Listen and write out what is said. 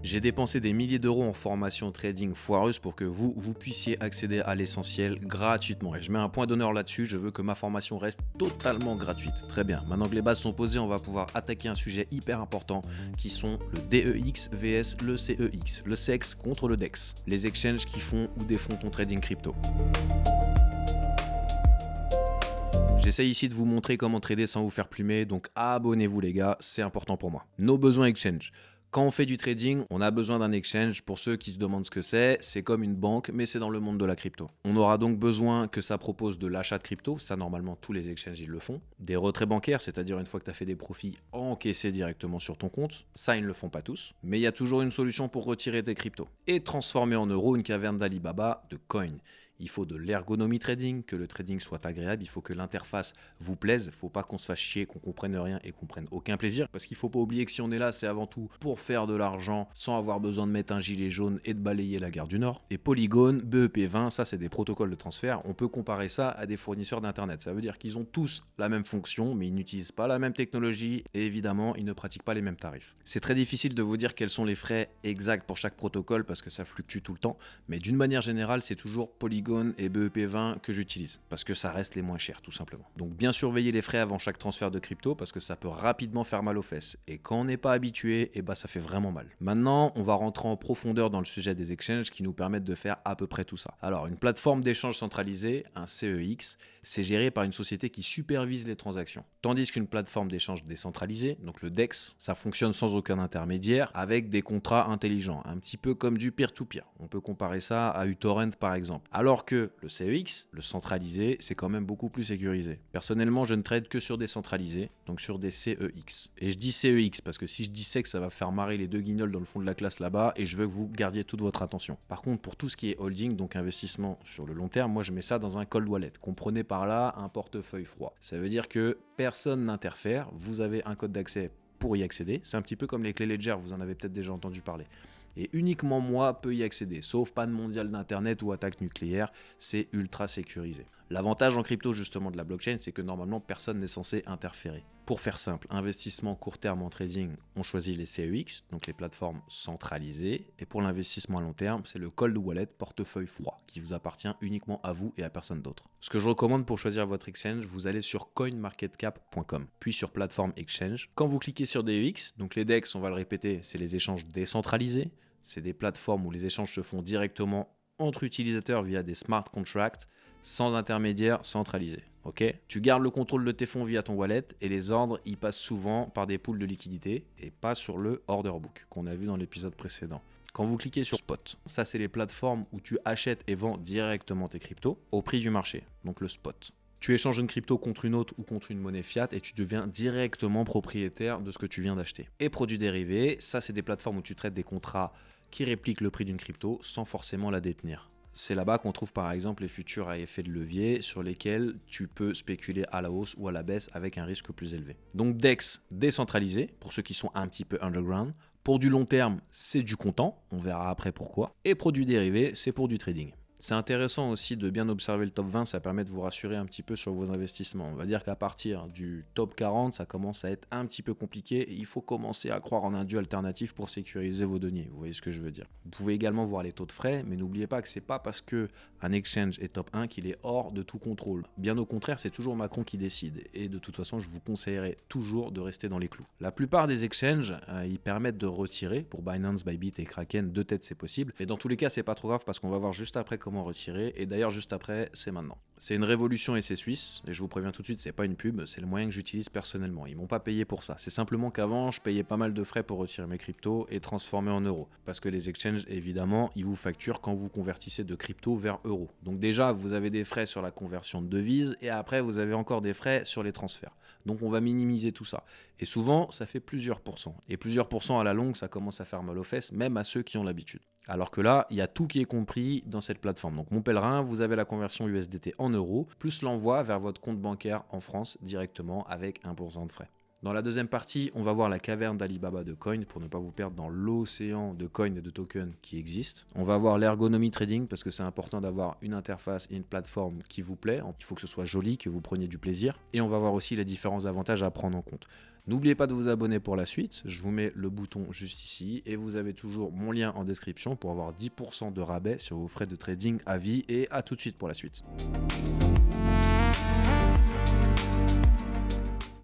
J'ai dépensé des milliers d'euros en formation trading foireuse pour que vous puissiez accéder à l'essentiel gratuitement. Et je mets un point d'honneur là-dessus, je veux que ma formation reste totalement gratuite. Très bien, maintenant que les bases sont posées, on va pouvoir attaquer un sujet hyper important qui sont le DEX vs le CEX, le SEX contre le DEX, les exchanges qui font ou défont ton trading crypto. J'essaie ici de vous montrer comment trader sans vous faire plumer, donc abonnez-vous les gars, c'est important pour moi. Nos besoins exchange. Quand on fait du trading, on a besoin d'un exchange. Pour ceux qui se demandent ce que c'est comme une banque, mais c'est dans le monde de la crypto. On aura donc besoin que ça propose de l'achat de crypto, ça normalement tous les exchanges ils le font. Des retraits bancaires, c'est-à-dire une fois que tu as fait des profits, encaissés directement sur ton compte, ça ils ne le font pas tous. Mais il y a toujours une solution pour retirer tes cryptos et transformer en euros une caverne d'Alibaba de coin. Il faut de l'ergonomie trading, que le trading soit agréable, il faut que l'interface vous plaise, il ne faut pas qu'on se fasse chier, qu'on comprenne rien et qu'on prenne aucun plaisir, parce qu'il ne faut pas oublier que si on est là, c'est avant tout pour faire de l'argent sans avoir besoin de mettre un gilet jaune et de balayer la gare du Nord. Et Polygon, BEP20, ça c'est des protocoles de transfert, on peut comparer ça à des fournisseurs d'internet, ça veut dire qu'ils ont tous la même fonction, mais ils n'utilisent pas la même technologie et évidemment ils ne pratiquent pas les mêmes tarifs. C'est très difficile de vous dire quels sont les frais exacts pour chaque protocole parce que ça fluctue tout le temps, mais d'une manière générale c'est toujours Polygon et BEP20 que j'utilise parce que ça reste les moins chers tout simplement. Donc bien surveiller les frais avant chaque transfert de crypto parce que ça peut rapidement faire mal aux fesses et quand on n'est pas habitué, ça fait vraiment mal. Maintenant, on va rentrer en profondeur dans le sujet des exchanges qui nous permettent de faire à peu près tout ça. Alors, une plateforme d'échange centralisée, un CEX, c'est géré par une société qui supervise les transactions. Tandis qu'une plateforme d'échange décentralisée, donc le DEX, ça fonctionne sans aucun intermédiaire avec des contrats intelligents, un petit peu comme du peer-to-peer. On peut comparer ça à uTorrent par exemple. Alors que le CEX, le centralisé, c'est quand même beaucoup plus sécurisé. Personnellement, je ne trade que sur des centralisés, donc sur des CEX. Et je dis CEX parce que si je dis SEX, ça va faire marrer les deux guignols dans le fond de la classe là-bas et je veux que vous gardiez toute votre attention. Par contre, pour tout ce qui est holding, donc investissement sur le long terme, moi je mets ça dans un cold wallet. Comprenez par là un portefeuille froid. Ça veut dire que personne n'interfère, vous avez un code d'accès pour y accéder. C'est un petit peu comme les clés Ledger, vous en avez peut-être déjà entendu parler. Et uniquement moi peux y accéder, sauf panne mondiale d'internet ou attaque nucléaire, c'est ultra sécurisé. L'avantage en crypto justement de la blockchain, c'est que normalement personne n'est censé interférer. Pour faire simple, investissement court terme en trading, on choisit les CEX, donc les plateformes centralisées, et pour l'investissement à long terme, c'est le cold wallet portefeuille froid, qui vous appartient uniquement à vous et à personne d'autre. Ce que je recommande pour choisir votre exchange, vous allez sur coinmarketcap.com, puis sur plateforme exchange. Quand vous cliquez sur DEX, donc les DEX, on va le répéter, c'est les échanges décentralisés. C'est des plateformes où les échanges se font directement entre utilisateurs via des smart contracts, sans intermédiaire centralisé. Okay, tu gardes le contrôle de tes fonds via ton wallet et les ordres y passent souvent par des pools de liquidités et pas sur le order book qu'on a vu dans l'épisode précédent. Quand vous cliquez sur Spot, ça c'est les plateformes où tu achètes et vends directement tes cryptos au prix du marché, donc le spot. Tu échanges une crypto contre une autre ou contre une monnaie fiat et tu deviens directement propriétaire de ce que tu viens d'acheter. Et produits dérivés, ça c'est des plateformes où tu traites des contrats qui répliquent le prix d'une crypto sans forcément la détenir. C'est là-bas qu'on trouve par exemple les futurs à effet de levier sur lesquels tu peux spéculer à la hausse ou à la baisse avec un risque plus élevé. Donc DEX décentralisé, pour ceux qui sont un petit peu underground. Pour du long terme, c'est du comptant, on verra après pourquoi. Et produits dérivés, c'est pour du trading. C'est intéressant aussi de bien observer le top 20, ça permet de vous rassurer un petit peu sur vos investissements. On va dire qu'à partir du top 40, ça commence à être un petit peu compliqué et il faut commencer à croire en un dû alternatif pour sécuriser vos deniers. Vous voyez ce que je veux dire. Vous pouvez également voir les taux de frais, mais n'oubliez pas que c'est pas parce que un exchange est top 1 qu'il est hors de tout contrôle. Bien au contraire, c'est toujours Macron qui décide et de toute façon, je vous conseillerais toujours de rester dans les clous. La plupart des exchanges, ils permettent de retirer, pour Binance, Bybit et Kraken, de tête c'est possible, mais dans tous les cas, c'est pas trop grave parce qu'on va voir juste après comment retirer et d'ailleurs juste après c'est maintenant. C'est une révolution et c'est suisse et je vous préviens tout de suite, c'est pas une pub, c'est le moyen que j'utilise personnellement. Ils m'ont pas payé pour ça. C'est simplement qu'avant je payais pas mal de frais pour retirer mes cryptos et transformer en euros parce que les exchanges évidemment ils vous facturent quand vous convertissez de crypto vers euros. Donc déjà vous avez des frais sur la conversion de devises et après vous avez encore des frais sur les transferts. Donc on va minimiser tout ça. Et souvent ça fait plusieurs pourcents. Et plusieurs pourcents à la longue ça commence à faire mal aux fesses même à ceux qui ont l'habitude. Alors que là, il y a tout qui est compris dans cette plateforme. Donc, mon pèlerin, vous avez la conversion USDT en euros, plus l'envoi vers votre compte bancaire en France directement avec 1% de frais. Dans la deuxième partie, on va voir la caverne d'Alibaba de coins pour ne pas vous perdre dans l'océan de coins et de tokens qui existent. On va voir l'ergonomie trading parce que c'est important d'avoir une interface et une plateforme qui vous plaît. Il faut que ce soit joli, que vous preniez du plaisir. Et on va voir aussi les différents avantages à prendre en compte. N'oubliez pas de vous abonner pour la suite. Je vous mets le bouton juste ici et vous avez toujours mon lien en description pour avoir 10% de rabais sur vos frais de trading à vie et à tout de suite pour la suite.